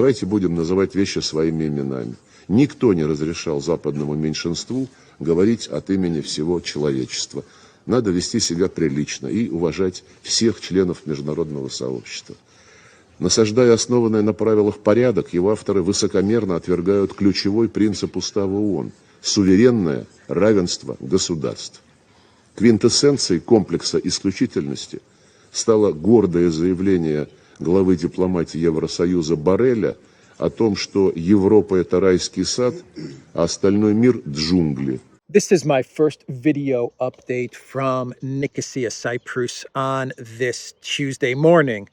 Давайте будем называть вещи своими именами. Никто не разрешал западному меньшинству говорить от имени всего человечества. Надо вести себя прилично и уважать всех членов международного сообщества. Насаждая основанный на правилах порядок, его авторы высокомерно отвергают ключевой принцип Устава ООН – суверенное равенство государств. Квинтэссенцией комплекса исключительности стало гордое заявление главы дипломатии Евросоюза Борреля о том, что Европа – это райский сад, а остальной мир – джунгли. This is my first video update from Nicosia, Cyprus on this Tuesday morning.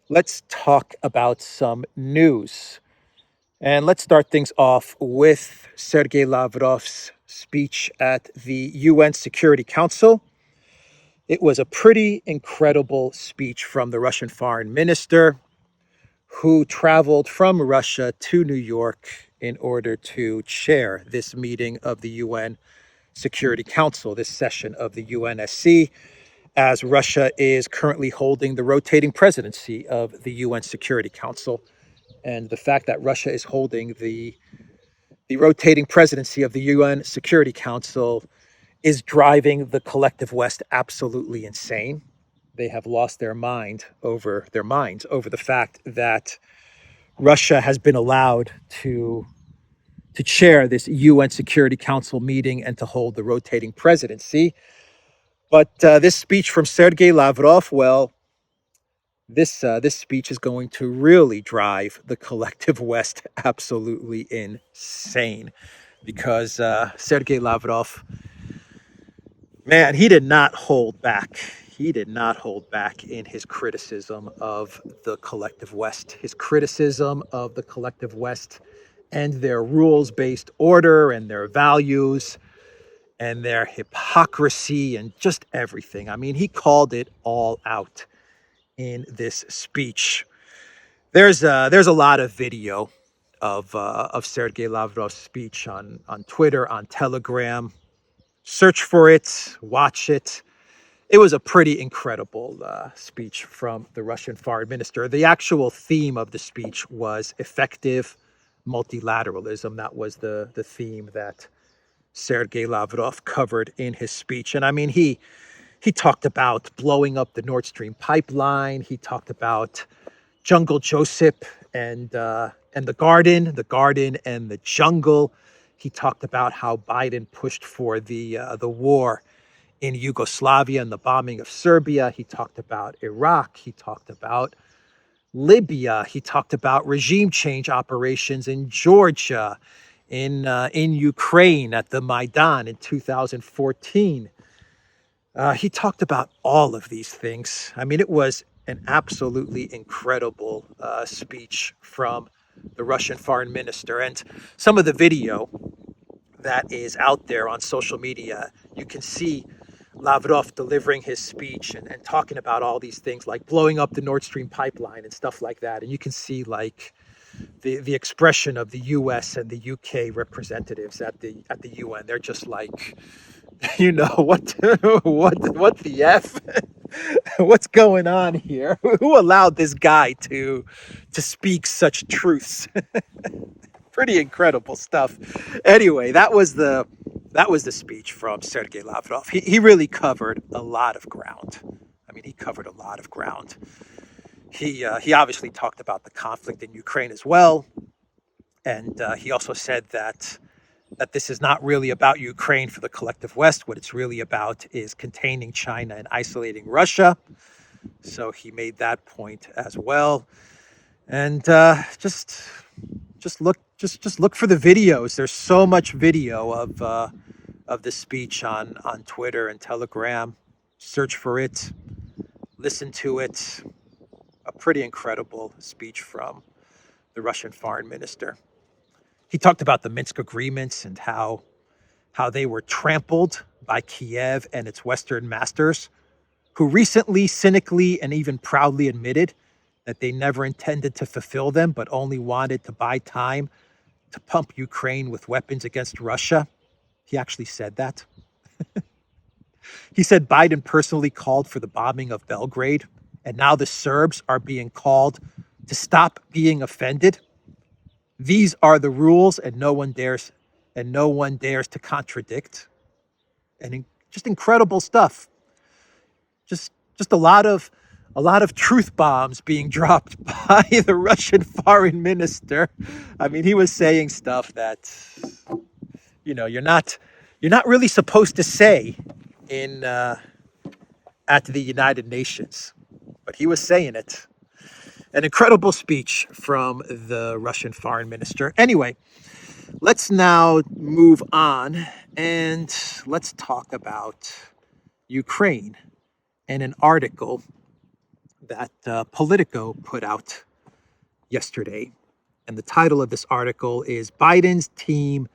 Let's talk about some news. And let's start things off with Sergei Lavrov's speech at the UN Security Council. It was a pretty incredible speech from the Russian foreign minister, who traveled from Russia to New York in order to chair this meeting of the UN Security Council, this session of the UNSC, as Russia is currently holding the rotating presidency of the UN Security Council. And the fact that Russia is holding the rotating presidency of the UN Security Council is driving the collective West absolutely insane. They have lost their minds over the fact that Russia has been allowed to chair this UN Security Council meeting and to hold the rotating presidency. But this speech from Sergei Lavrov, well, this speech is going to really drive the collective West absolutely insane, because Sergei Lavrov, man, he did not hold back. He did not hold back in his criticism of the collective West, his criticism of the collective West and their rules-based order and their values and their hypocrisy and just everything. I mean, he called it all out in this speech. There's a lot of video of Sergei Lavrov's speech on Twitter, on Telegram. Search for it, watch it. It was a pretty incredible speech from the Russian foreign minister. The actual theme of the speech was effective multilateralism. That was the theme that Sergei Lavrov covered in his speech. And I mean, he talked about blowing up the Nord Stream pipeline. He talked about Jungle Joseph and the garden and the jungle. He talked about how Biden pushed for the war in Yugoslavia and the bombing of Serbia. He talked about Iraq. He talked about Libya. He talked about regime change operations in Georgia, in Ukraine at the Maidan in 2014. He talked about all of these things. I mean, it was an absolutely incredible speech from the Russian foreign minister. And some of the video that is out there on social media, you can see Lavrov delivering his speech and talking about all these things like blowing up the Nord Stream pipeline and stuff like that. And you can see like the expression of the US and the UK representatives at the UN. They're just like, you know, what the F? What's going on here? Who allowed this guy to speak such truths? Pretty incredible stuff. Anyway, that was the speech from Sergei Lavrov. He really covered a lot of ground. I mean, he covered a lot of ground. He obviously talked about the conflict in Ukraine as well, and he also said that this is not really about Ukraine for the collective West. What it's really about is containing China and isolating Russia. So he made that point as well. And just look for the videos. There's so much video of the speech on Twitter and Telegram. Search for it, listen to it. A pretty incredible speech from the Russian foreign minister. He talked about the Minsk agreements and how they were trampled by Kyiv and its Western masters, who recently, cynically, and even proudly admitted that they never intended to fulfill them, but only wanted to buy time to pump Ukraine with weapons against Russia. He actually said that. He said Biden personally called for the bombing of Belgrade, and now the Serbs are being called to stop being offended These are the rules, and no one dares to contradict. And just incredible stuff. Just a lot of truth bombs being dropped by the Russian foreign minister. I mean, he was saying stuff that you're not really supposed to say in at the United Nations, but he was saying it. An incredible speech from the Russian foreign minister. Anyway, let's now move on and let's talk about Ukraine and an article that Politico put out yesterday. And the title of this article is Biden's Team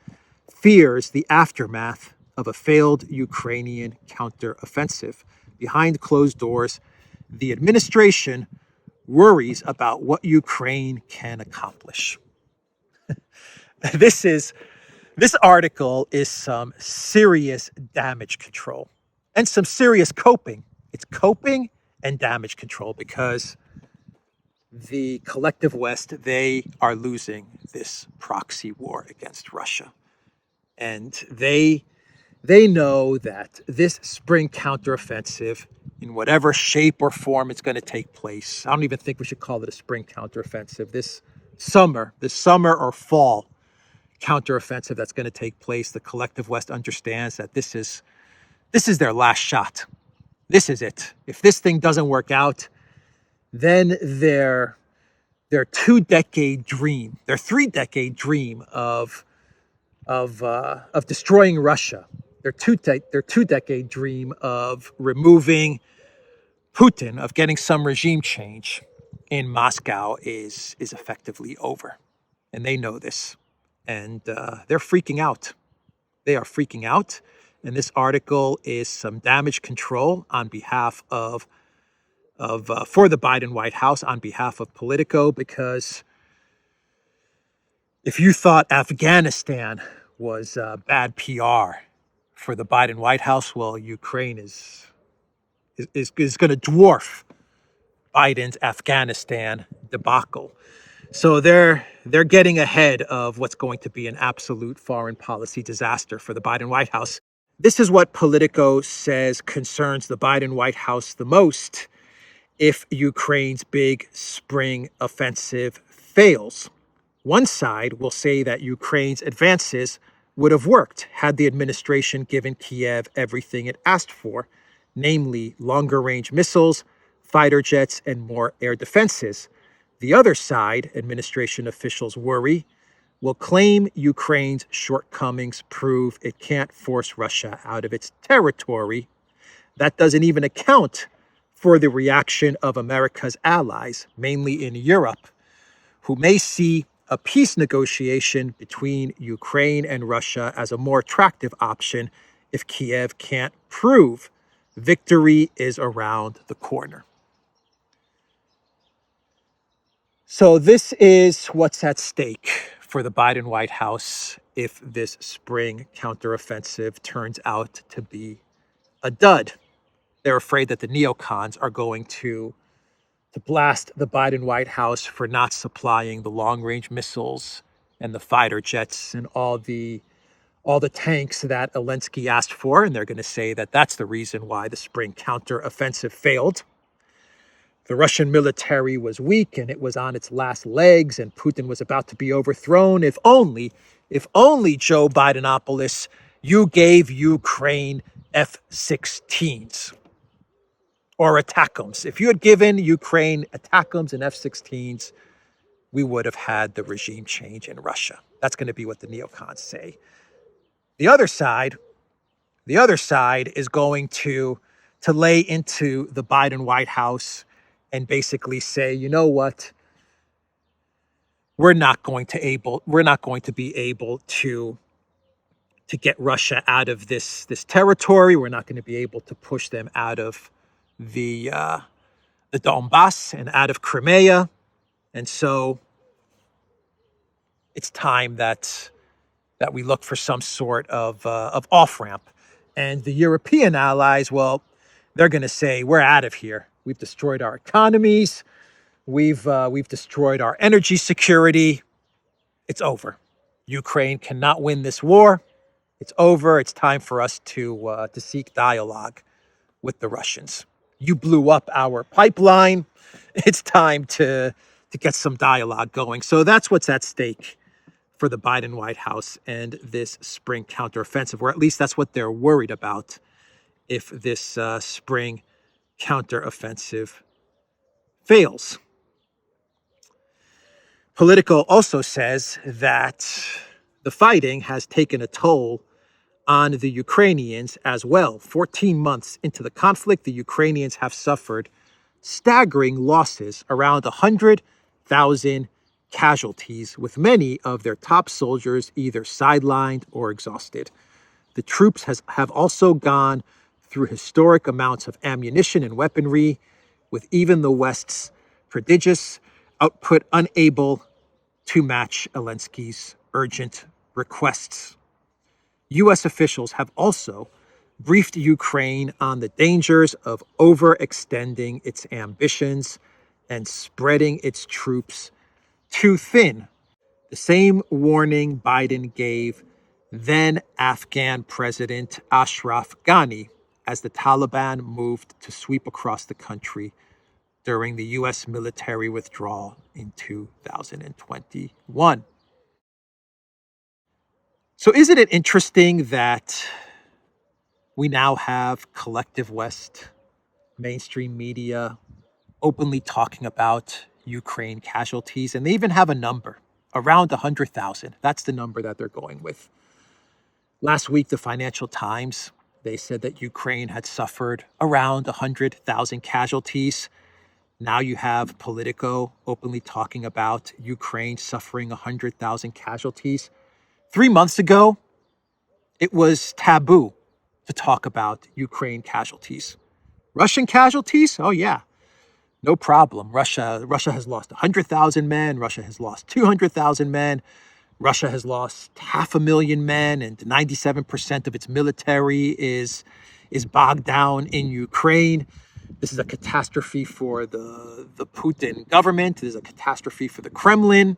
Fears the Aftermath of a Failed Ukrainian Counteroffensive. Behind closed doors, the administration worries about what Ukraine can accomplish. This article is some serious damage control and some serious coping. It's coping and damage control because the collective West, they are losing this proxy war against Russia. And they know that this spring counteroffensive, in whatever shape or form it's going to take place, I don't even think we should call it a spring counteroffensive, this summer or fall counteroffensive that's going to take place, the collective West understands that this is their last shot. This is it. If this thing doesn't work out, then their 2-decade dream, their 3-decade dream of destroying Russia, their 2-decade dream of removing Putin, of getting some regime change in Moscow is effectively over, and they know this, and they're freaking out. They are freaking out, and this article is some damage control on behalf of for the Biden White House, on behalf of Politico, because if you thought Afghanistan was bad PR for the Biden White House, well, Ukraine is going to dwarf Biden's Afghanistan debacle. So they're getting ahead of what's going to be an absolute foreign policy disaster for the Biden White House. This is what Politico says concerns the Biden White House the most if Ukraine's big spring offensive fails. One side will say that Ukraine's advances would have worked had the administration given Kyiv everything it asked for, namely longer-range missiles, fighter jets, and more air defenses. The other side, administration officials worry, will claim Ukraine's shortcomings prove it can't force Russia out of its territory. That doesn't even account for the reaction of America's allies, mainly in Europe, who may see a peace negotiation between Ukraine and Russia as a more attractive option if Kyiv can't prove victory is around the corner. So this is what's at stake for the Biden White House if this spring counteroffensive turns out to be a dud. They're afraid that the neocons are going to blast the Biden White House for not supplying the long-range missiles and the fighter jets and all the tanks that Zelensky asked for, and they're going to say that that's the reason why the spring counteroffensive failed. The Russian military was weak and it was on its last legs, and Putin was about to be overthrown. If only Joe Bidenopoulos, you gave Ukraine F-16s. Or ATACMS. If you had given Ukraine ATACMS and F-16s, we would have had the regime change in Russia. That's going to be what the neocons say. The other side is going to lay into the Biden White House and basically say, you know what? We're not going to be able to get Russia out of this territory. We're not going to be able to push them out of the Donbass and out of Crimea, and so it's time that we look for some sort of off ramp. And the European allies, well, they're going to say we're out of here. We've destroyed our economies. We've destroyed our energy security. It's over. Ukraine cannot win this war. It's over. It's time for us to seek dialogue with the Russians. You blew up our pipeline. It's time to get some dialogue going. So that's what's at stake for the Biden White House and this spring counteroffensive, or at least that's what they're worried about if this spring counteroffensive fails. Politico also says that the fighting has taken a toll on the Ukrainians as well. 14 months into the conflict, the Ukrainians have suffered staggering losses, around 100,000 casualties, with many of their top soldiers either sidelined or exhausted. The troops have also gone through historic amounts of ammunition and weaponry, with even the West's prodigious output unable to match Zelensky's urgent requests. U.S. officials have also briefed Ukraine on the dangers of overextending its ambitions and spreading its troops too thin. The same warning Biden gave then Afghan President Ashraf Ghani as the Taliban moved to sweep across the country during the U.S. military withdrawal in 2021. So isn't it interesting that we now have collective West, mainstream media, openly talking about Ukraine casualties, and they even have a number, around 100,000. That's the number that they're going with. Last week, the Financial Times, they said that Ukraine had suffered around 100,000 casualties. Now you have Politico openly talking about Ukraine suffering 100,000 casualties. 3 months ago, it was taboo to talk about Ukraine casualties. Russian casualties? Oh yeah, no problem. Russia has lost 100,000 men. Russia has lost 200,000 men. Russia has lost 500,000 men, and 97% of its military is bogged down in Ukraine. This is a catastrophe for the Putin government. This is a catastrophe for the Kremlin.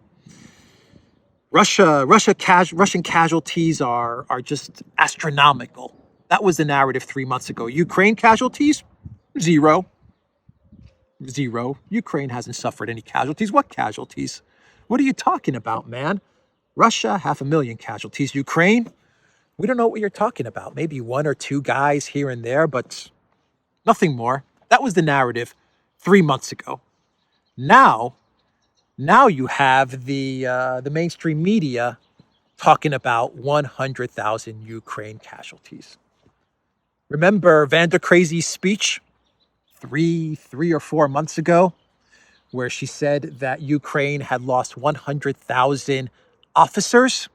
Russian casualties are just astronomical. That was the narrative 3 months ago. Ukraine casualties? Zero. Ukraine hasn't suffered any casualties. What casualties? What are you talking about, man? Russia, 500,000 casualties. Ukraine? We don't know what you're talking about. Maybe 1 or 2 guys here and there, but nothing more. That was the narrative 3 months ago. Now you have the mainstream media talking about 100,000 Ukraine casualties. Remember Vander Crazy's speech three or 4 months ago, where she said that Ukraine had lost 100,000 officers?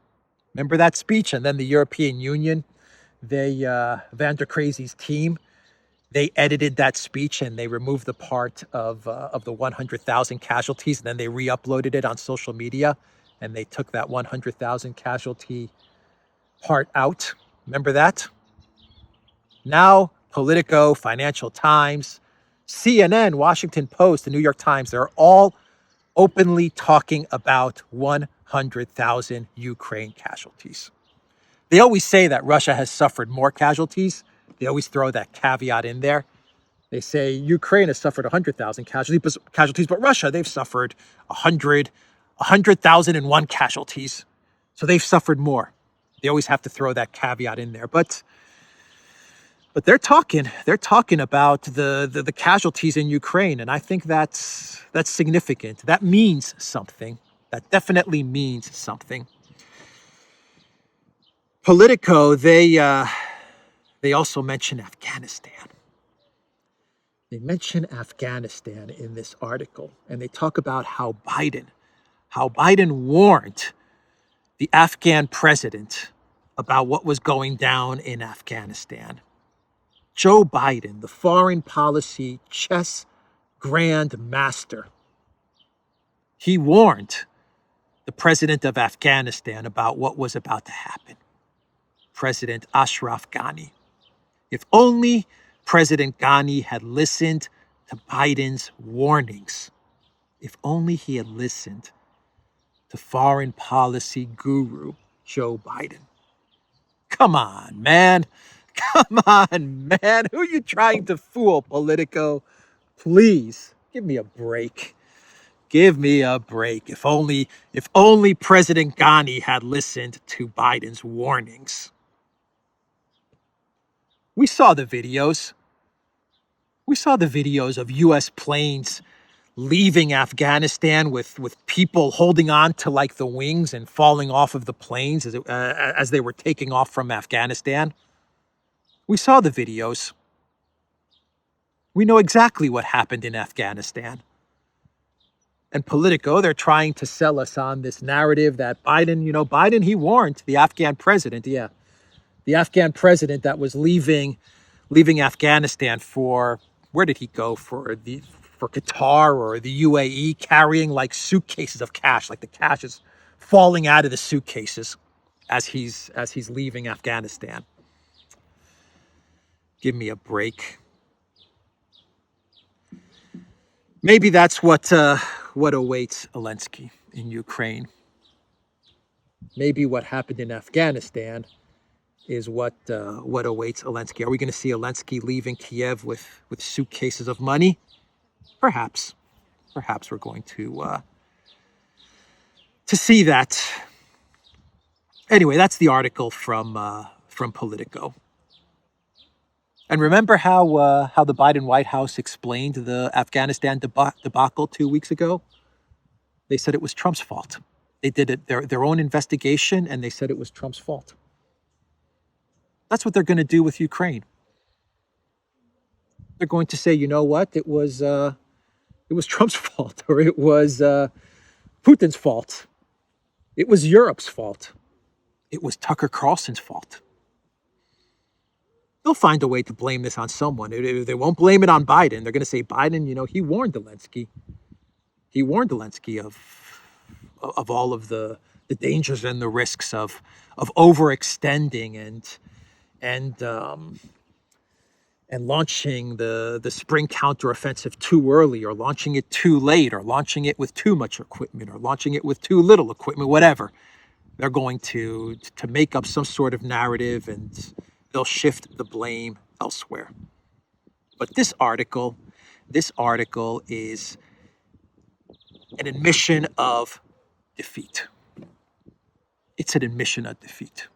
Remember that speech? And then the European Union, Vander Crazy's team, they edited that speech and they removed the part of the 100,000 casualties, and then they re-uploaded it on social media, and they took that 100,000 casualty part out. Remember that? Now, Politico, Financial Times, CNN, Washington Post, the New York Times, they're all openly talking about 100,000 Ukraine casualties. They always say that Russia has suffered more casualties. They always throw that caveat in there. They say Ukraine has suffered 100,000 casualties, but Russia, they've suffered 100,001 casualties. So they've suffered more. They always have to throw that caveat in there. But they're talking about the casualties in Ukraine, and I think that's significant. That means something. That definitely means something. Politico, they also mention Afghanistan. They mention Afghanistan in this article, and they talk about how Biden warned the Afghan president about what was going down in Afghanistan. Joe Biden, the foreign policy chess grand master, he warned the president of Afghanistan about what was about to happen. President Ashraf Ghani. If only President Ghani had listened to Biden's warnings. If only he had listened to foreign policy guru Joe Biden. Come on, man. Come on, man. Who are you trying to fool, Politico? Please, give me a break. Give me a break. If only President Ghani had listened to Biden's warnings. We saw the videos. We saw the videos of U.S. planes leaving Afghanistan with people holding on to like the wings and falling off of the planes as they were taking off from Afghanistan. We saw the videos. We know exactly what happened in Afghanistan. And Politico, they're trying to sell us on this narrative that Biden, he warned the Afghan president, the Afghan president that was leaving Afghanistan for, where did he go, for Qatar or the UAE, carrying like suitcases of cash, like the cash is falling out of the suitcases as he's leaving Afghanistan. Give me a break. Maybe that's what awaits Zelensky in Ukraine. Maybe what happened in Afghanistan is what awaits Zelensky. Are we going to see Zelensky leaving Kyiv with suitcases of money? Perhaps we're going to see that. Anyway, that's the article from Politico. And remember how the Biden White House explained the Afghanistan debacle 2 weeks ago? They said it was Trump's fault. They did their own investigation, and they said it was Trump's fault. That's what they're going to do with Ukraine. They're going to say, you know what? It was Trump's fault, or it was Putin's fault. It was Europe's fault. It was Tucker Carlson's fault. They'll find a way to blame this on someone. They won't blame it on Biden. They're going to say Biden, he warned Zelensky. He warned Zelensky of all of the dangers and the risks of overextending and launching the spring counteroffensive too early, or launching it too late, or launching it with too much equipment, or launching it with too little equipment, whatever. They're going to make up some sort of narrative, and they'll shift the blame elsewhere. But this article is an admission of defeat. It's an admission of defeat.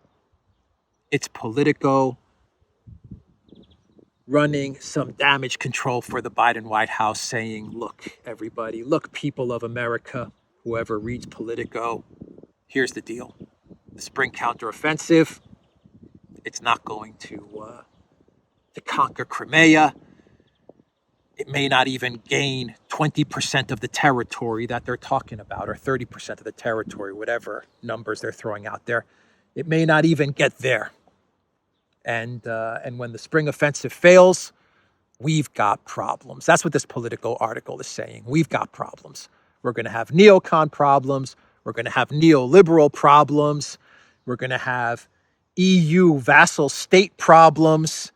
It's Politico running some damage control for the Biden White House, saying, look, everybody, look, people of America, whoever reads Politico, here's the deal. The spring counteroffensive, it's not going to conquer Crimea. It may not even gain 20% of the territory that they're talking about, or 30% of the territory, whatever numbers they're throwing out there. It may not even get there. And when the spring offensive fails, we've got problems. That's what this Politico article is saying. We've got problems. We're going to have neocon problems. We're going to have neoliberal problems. We're going to have EU vassal state problems.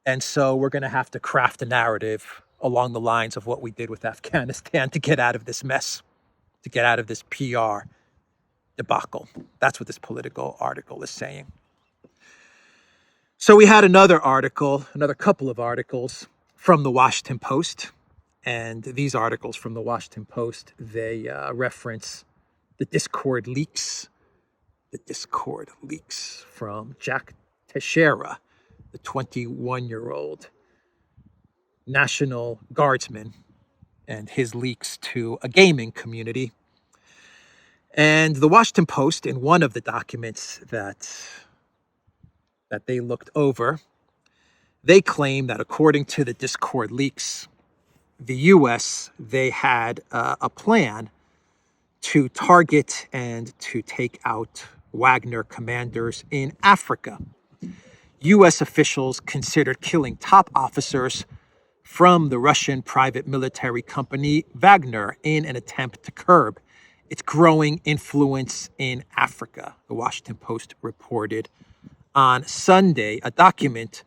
And so we're going to have to craft a narrative along the lines of what we did with Afghanistan to get out of this mess, to get out of this PR debacle. That's what this Politico article is saying. So we had another couple of articles from the Washington Post. And these articles from the Washington Post, they reference the Discord leaks from Jack Teixeira, the 21-year-old National Guardsman, and his leaks to a gaming community. And the Washington Post, in one of the documents that they looked over, they claim that according to the Discord leaks, the U.S., they had a plan to target and to take out Wagner commanders in Africa. U.S. officials considered killing top officers from the Russian private military company Wagner in an attempt to curb its growing influence in Africa. The Washington Post reported on Sunday a document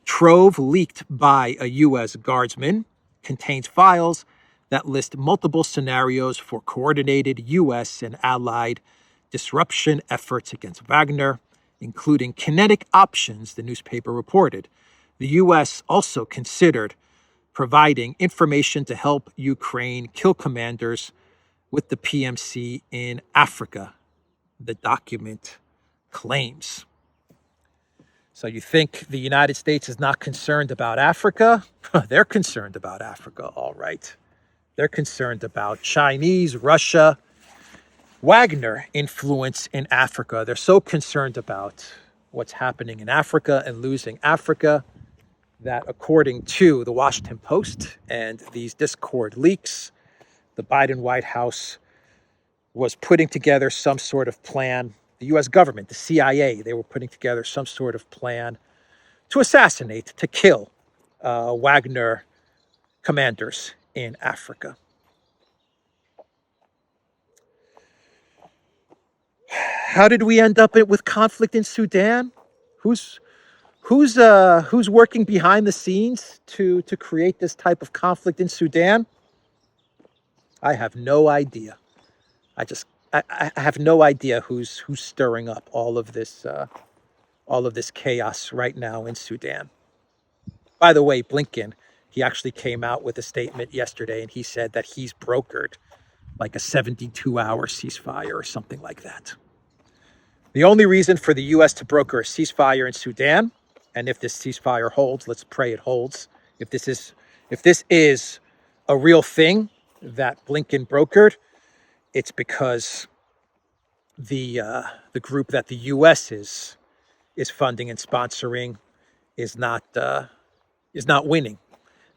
trove leaked by a U.S. guardsman contains files that list multiple scenarios for coordinated U.S. and allied disruption efforts against Wagner, including kinetic options, the newspaper reported. The U.S. also considered providing information to help Ukraine kill commanders with the PMC in Africa, the document claims. So you think the United States is not concerned about Africa? They're concerned about Africa, all right. They're concerned about Chinese, Russia, Wagner influence in Africa. They're so concerned about what's happening in Africa and losing Africa that, according to the Washington Post and these Discord leaks, the Biden White House was putting together some sort of plan. The U.S. government, the CIA, they were putting together some sort of plan to assassinate, to kill Wagner commanders in Africa. How did we end up with conflict in Sudan? Who's working behind the scenes to create this type of conflict in Sudan? I have no idea. I have no idea who's stirring up all of this chaos right now in Sudan. By the way, Blinken, he actually came out with a statement yesterday, and he said that he's brokered like a 72-hour ceasefire or something like that. The only reason for the U.S. to broker a ceasefire in Sudan, and if this ceasefire holds, let's pray it holds. If this is a real thing that Blinken brokered, it's because the group that the U.S. is funding and sponsoring is not winning.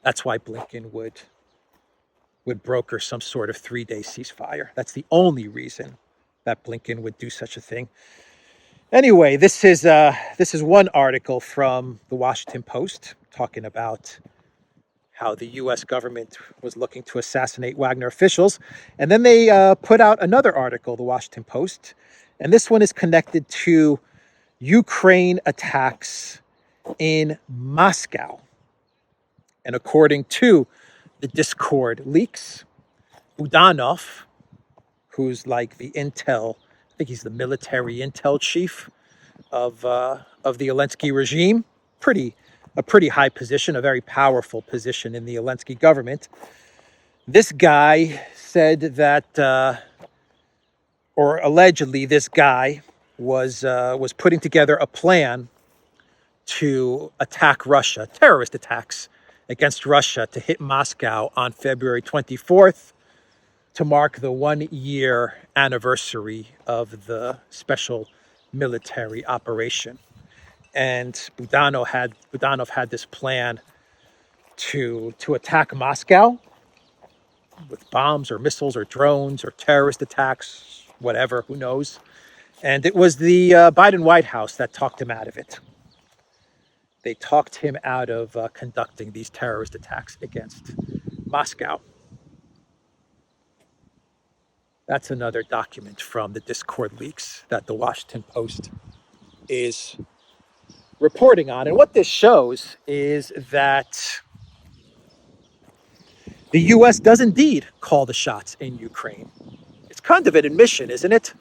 That's why Blinken would broker some sort of 3-day ceasefire. That's the only reason that Blinken would do such a thing. Anyway, this is one article from the Washington Post talking about how the U.S. government was looking to assassinate Wagner officials. And then they put out another article, the Washington Post, and this one is connected to Ukraine attacks in Moscow. And according to the Discord leaks, Budanov, who's like the intel, I think he's the military intel chief of the Zelensky regime, a pretty high position, a very powerful position in the Zelensky government. This guy said that, or allegedly, this guy was putting together a plan to attack Russia, terrorist attacks against Russia, to hit Moscow on February 24th to mark the 1-year anniversary of the special military operation. And Budanov had this plan to attack Moscow with bombs or missiles or drones or terrorist attacks, whatever, who knows. And it was the Biden White House that talked him out of it. They talked him out of conducting these terrorist attacks against Moscow. That's another document from the Discord leaks that the Washington Post is reporting on. And what this shows is that the U.S. does indeed call the shots in Ukraine. It's kind of an admission, isn't it?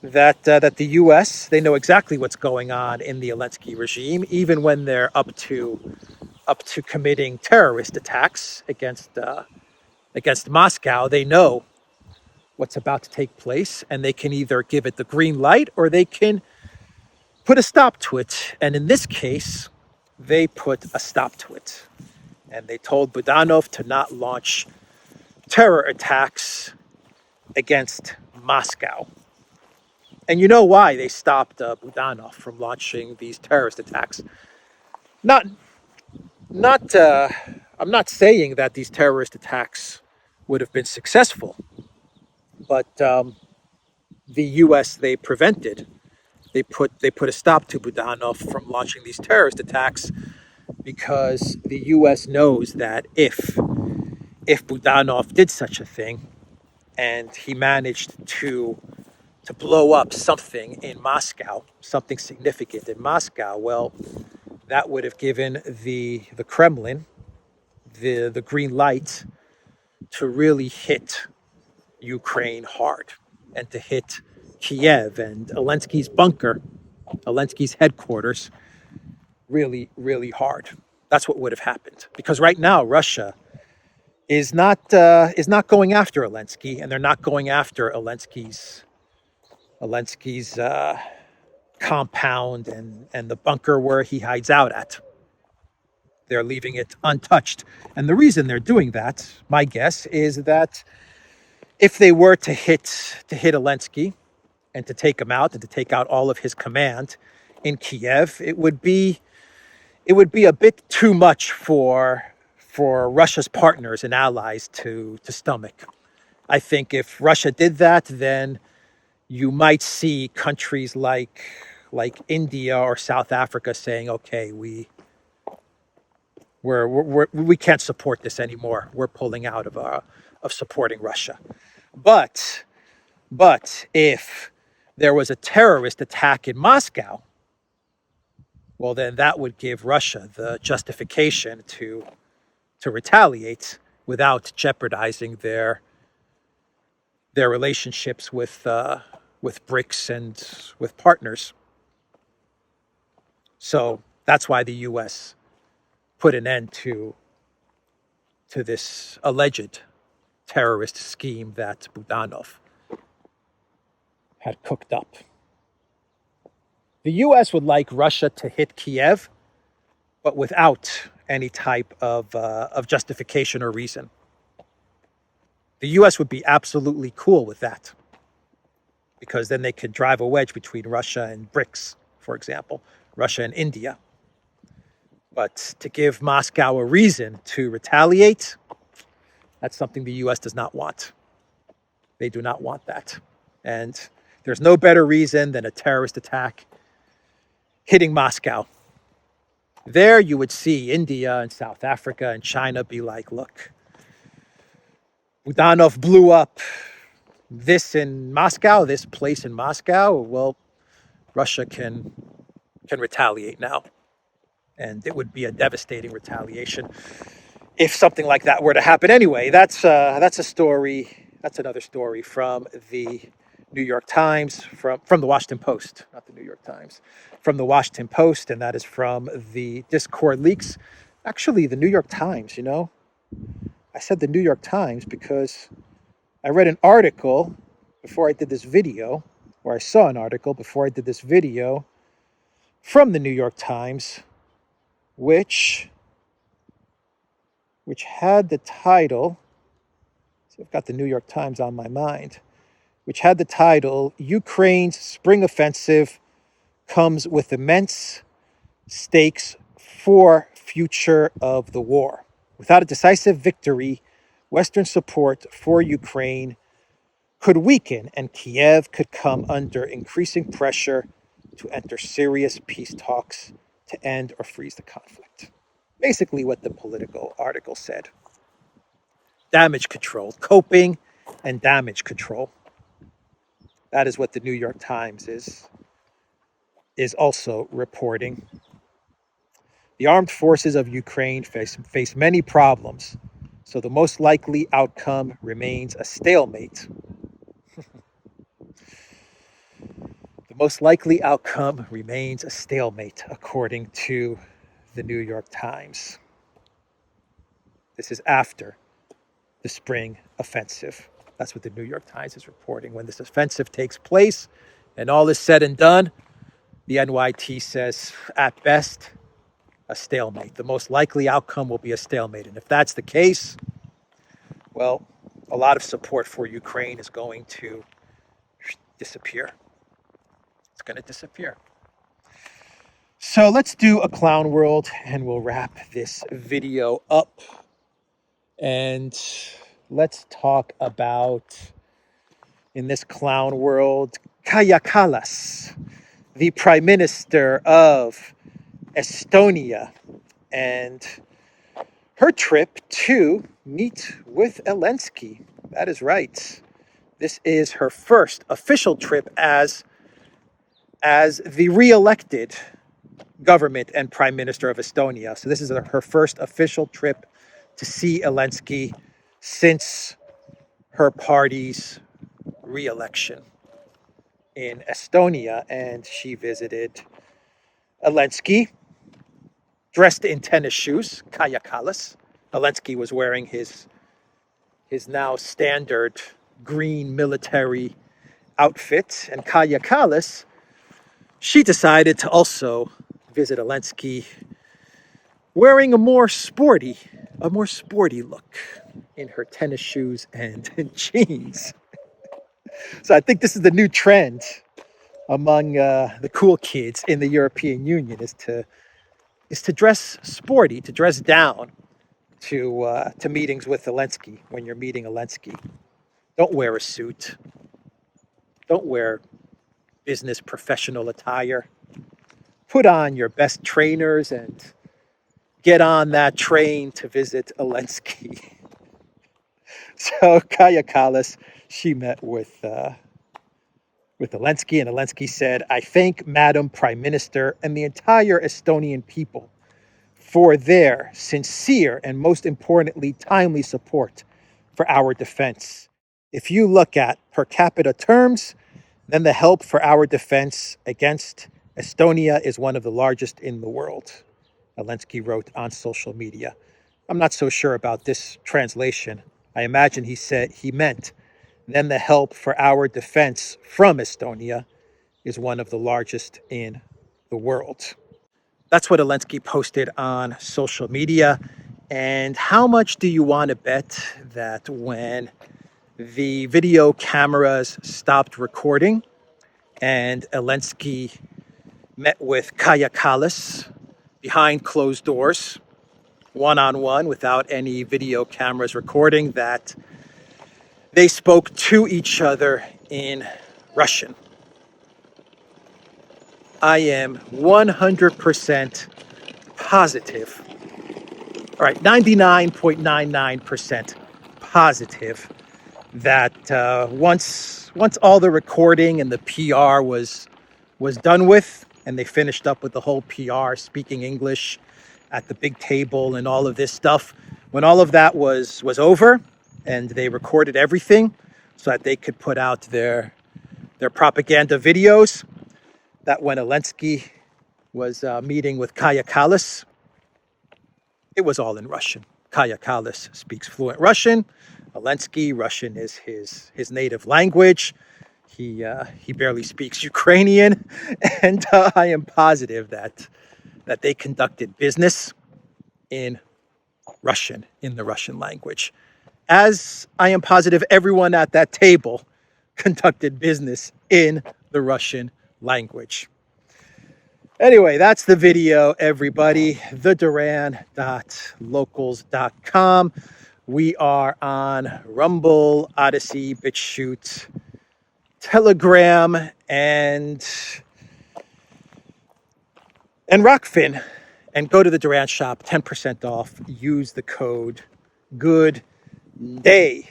That the U.S., they know exactly what's going on in the Zelensky regime, even when they're up to committing terrorist attacks against Moscow. They know what's about to take place, and they can either give it the green light or they can put a stop to it. And in this case, they put a stop to it. And they told Budanov to not launch terror attacks against Moscow. And you know why they stopped Budanov from launching these terrorist attacks. I'm not saying that these terrorist attacks would have been successful, but the U.S. they put a stop to Budanov from launching these terrorist attacks because the U.S. knows that if Budanov did such a thing and he managed to blow up something in Moscow, something significant in Moscow, well, that would have given the Kremlin the green light to really hit Ukraine hard and to hit Kyiv and Zelensky's bunker, Zelensky's headquarters, really, really hard. That's what would have happened. Because right now, Russia is not going after Zelensky, and they're not going after Zelensky's compound and the bunker where he hides out at. They're leaving it untouched, and the reason they're doing that, my guess, is that if they were to hit Zelensky and to take him out and to take out all of his command in Kiev, it would be a bit too much for Russia's partners and allies to stomach. I think if Russia did that, then you might see countries like India or South Africa saying, "Okay, we can't support this anymore. We're pulling out of supporting Russia." But if there was a terrorist attack in Moscow, well, then that would give Russia the justification to retaliate without jeopardizing their relationships with BRICS and with partners. So that's why the U.S. put an end to this alleged terrorist scheme that Budanov had cooked up. The U.S. would like Russia to hit Kiev, but without any type of justification or reason. The U.S. would be absolutely cool with that, because then they could drive a wedge between Russia and BRICS, for example, Russia and India. But to give Moscow a reason to retaliate, that's something the U.S. does not want. They do not want that. And there's no better reason than a terrorist attack hitting Moscow. There you would see India and South Africa and China be like, look, Budanov blew up this in Moscow, this place in Moscow. Well, Russia can retaliate now. And it would be a devastating retaliation if something like that were to happen. Anyway, that's a story. That's another story from the New York Times, from the Washington Post, not the New York Times, from the Washington Post, and that is from the Discord leaks. Actually, the New York Times, I said the New York Times because I read an article before I did this video, or I saw an article before I did this video from the New York Times, which had the title, so I've got the New York Times on my mind, which had the title, Ukraine's Spring Offensive Comes with Immense Stakes for Future of the War. Without a decisive victory, Western support for Ukraine could weaken and Kiev could come under increasing pressure to enter serious peace talks to end or freeze the conflict. Basically what the Politico article said. Damage control, coping and damage control. That is what the New York Times is also reporting. The armed forces of Ukraine face many problems, so the most likely outcome remains a stalemate. The most likely outcome remains a stalemate, according to the New York Times. This is after the spring offensive. That's what the New York Times is reporting. When this offensive takes place and all is said and done, the NYT says, at best, a stalemate. The most likely outcome will be a stalemate. And if that's the case, well, a lot of support for Ukraine is going to disappear. It's going to disappear. So let's do a clown world and we'll wrap this video up. And let's talk about, in this clown world, Kaja Kallas, the Prime Minister of Estonia, and her trip to meet with Zelensky. That is right. This is her first official trip as the re-elected government and Prime Minister of Estonia. So this is her first official trip to see Zelensky since her party's re-election in Estonia, and she visited Zelensky dressed in tennis shoes, Kaya Kallas. Zelensky was wearing his now standard green military outfit, and Kaya Kallas, she decided to also visit Zelensky wearing a more sporty look in her tennis shoes and jeans. So I think this is the new trend among the cool kids in the European Union is to dress sporty, to dress down to meetings with Zelensky when you're meeting Zelensky. Don't wear a suit. Don't wear business professional attire. Put on your best trainers and get on that train to visit Zelensky. So Kaya Kallas, she met with Zelensky, and Zelensky said, "I thank Madam Prime Minister and the entire Estonian people for their sincere and most importantly, timely support for our defense. If you look at per capita terms, then the help for our defense against Estonia is one of the largest in the world," Zelensky wrote on social media. I'm not so sure about this translation. I imagine he meant, then the help for our defense from Estonia is one of the largest in the world. That's what Zelensky posted on social media. And how much do you want to bet that when the video cameras stopped recording and Zelensky met with Kaya Kallas behind closed doors, one-on-one, without any video cameras recording, that they spoke to each other in Russian? I am 100% positive, all right, 99.99% positive that once all the recording and the PR was done with, and they finished up with the whole PR speaking English at the big table and all of this stuff, when all of that was over and they recorded everything so that they could put out their propaganda videos, that when Zelensky was meeting with Kaya Kallas, it was all in Russian. Kaya Kallas speaks fluent Russian. Zelensky, Russian is his native language. He barely speaks Ukrainian, and I am positive that they conducted business in Russian, in the Russian language. As I am positive everyone at that table conducted business in the Russian language. Anyway, that's the video, everybody. TheDuran.locals.com. We are on Rumble, ODYSEE, BitChute, Telegram, and Rockfin. And go to the Duran shop, 10% off. Use the code GOOD DAY.